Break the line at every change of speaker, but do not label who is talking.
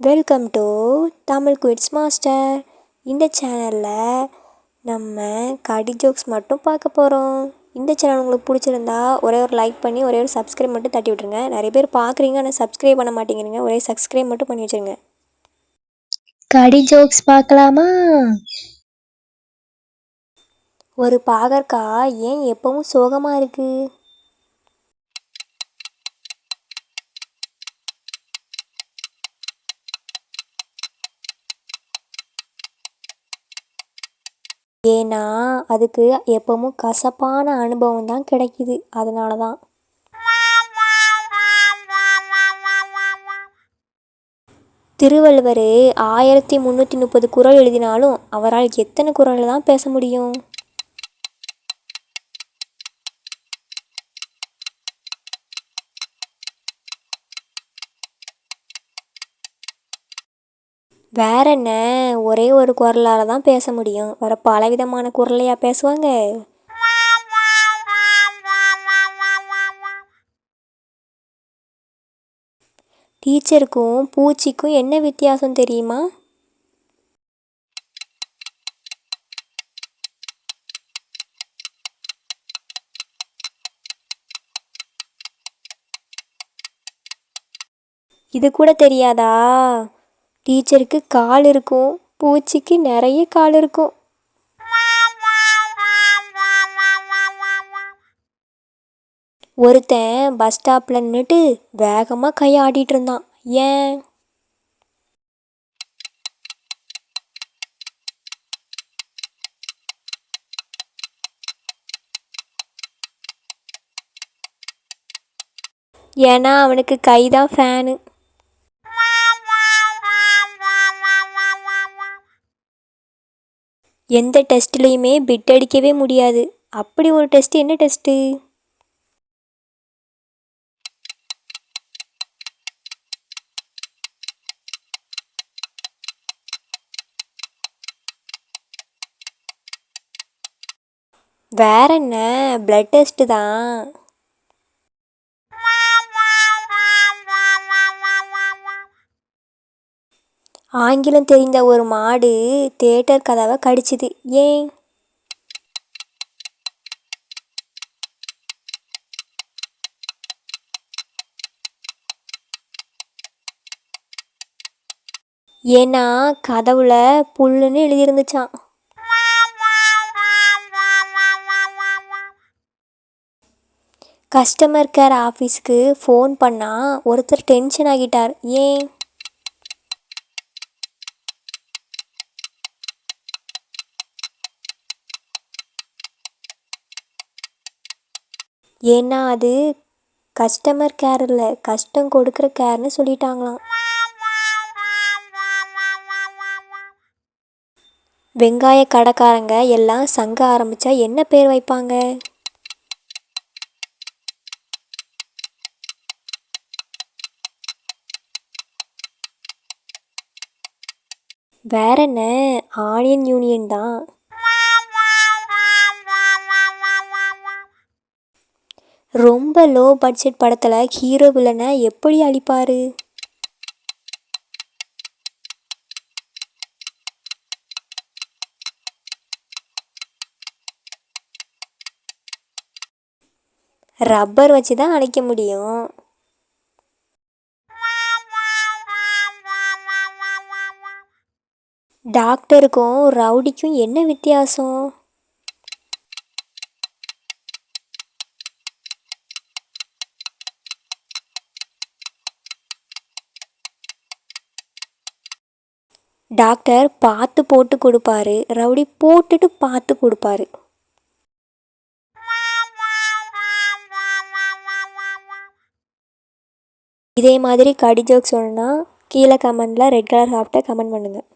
Welcome to Tamil quiz master. இந்த சேனலில் நம்ம கடி ஜோக்ஸ் மட்டும் பார்க்க போகிறோம். இந்த சேனல் உங்களுக்கு பிடிச்சிருந்தா ஒரே ஒரு லைக் பண்ணி ஒரே ஒரு சப்ஸ்கிரைப் மட்டும் தட்டி விட்ருங்க. நிறைய பேர் பார்க்குறீங்க ஆனால் சப்ஸ்கிரைப் பண்ண மாட்டேங்கிறீங்க. ஒரே சப்ஸ்கிரைப் மட்டும் பண்ணி வச்சுருங்க.
கடி ஜோக்ஸ் பார்க்கலாமா?
ஒரு பாகற்காய் ஏன் எப்பவும் சோகமாக இருக்குது? ஏன்னா அதுக்கு எப்பவும் கசப்பான அனுபவம் தான் கிடைக்குது, அதனால தான். திருவள்ளுவர் 1330 குறள் எழுதினாலும் அவரால் எத்தனை குறள் தான் பேச முடியும்? வேற என்ன, ஒரே ஒரு குரலால் தான் பேச முடியும். வேற பலவிதமான குரலையா பேசுவாங்க? டீச்சருக்கும் பூச்சிக்கும் என்ன வித்தியாசம் தெரியுமா? இது கூட தெரியாதா? டீச்சருக்கு கால் இருக்கும், பூச்சிக்கு நிறைய கால் இருக்கும். ஒருத்தன் பஸ் ஸ்டாப்பில் நின்றுட்டு வேகமாக கையை ஆட்டிகிட்டு இருந்தான். ஏன்? ஏன்னா அவனுக்கு கை தான் ஃபேனு. எந்த டெஸ்ட்லேயுமே பிட் அடிக்கவே முடியாது. அப்படி ஒரு டெஸ்ட் என்ன டெஸ்ட்டு? வேற என்ன, பிளட் டெஸ்ட்டு தான். ஆங்கிலம் தெரிந்த ஒரு மாடு தியேட்டர் கதவை கடிச்சுது. ஏன்? ஏன்னா கதவுல புல்லுன்னு எழுதியிருந்துச்சான். கஸ்டமர் கேர் ஆஃபீஸ்க்கு ஃபோன் பண்ணால் ஒருத்தர் டென்ஷன் ஆகிட்டார். ஏன்? ஏன்னா அது கஸ்டமர் கேர் இல்லை, கஷ்டம் கொடுக்குற கேர்னு சொல்லிட்டாங்களாம். வெங்காய கடைக்காரங்க எல்லாம் சங்கம் ஆரம்பித்தா என்ன பேர் வைப்பாங்க? வேற என்ன, ஆனியன் யூனியன் தான். ரொம்ப லோ பட்ஜெட் படத்தில் ஹீரோ வில்லனை எப்படி அழிப்பார்? ரப்பர் வச்சு தான் அழைக்க முடியும். டாக்டருக்கும் ரவுடிக்கும் என்ன வித்தியாசம்? டாக்டர் பார்த்து போட்டு கொடுப்பாரு, ரவுடி போட்டுட்டு பார்த்து கொடுப்பாரு. இதே மாதிரி கடி ஜோக்ஸ் சொல்லணும்னா கீழே கமெண்டில் ரெட் கலர் ஹார்ட்டை கமெண்ட் பண்ணுங்கள்.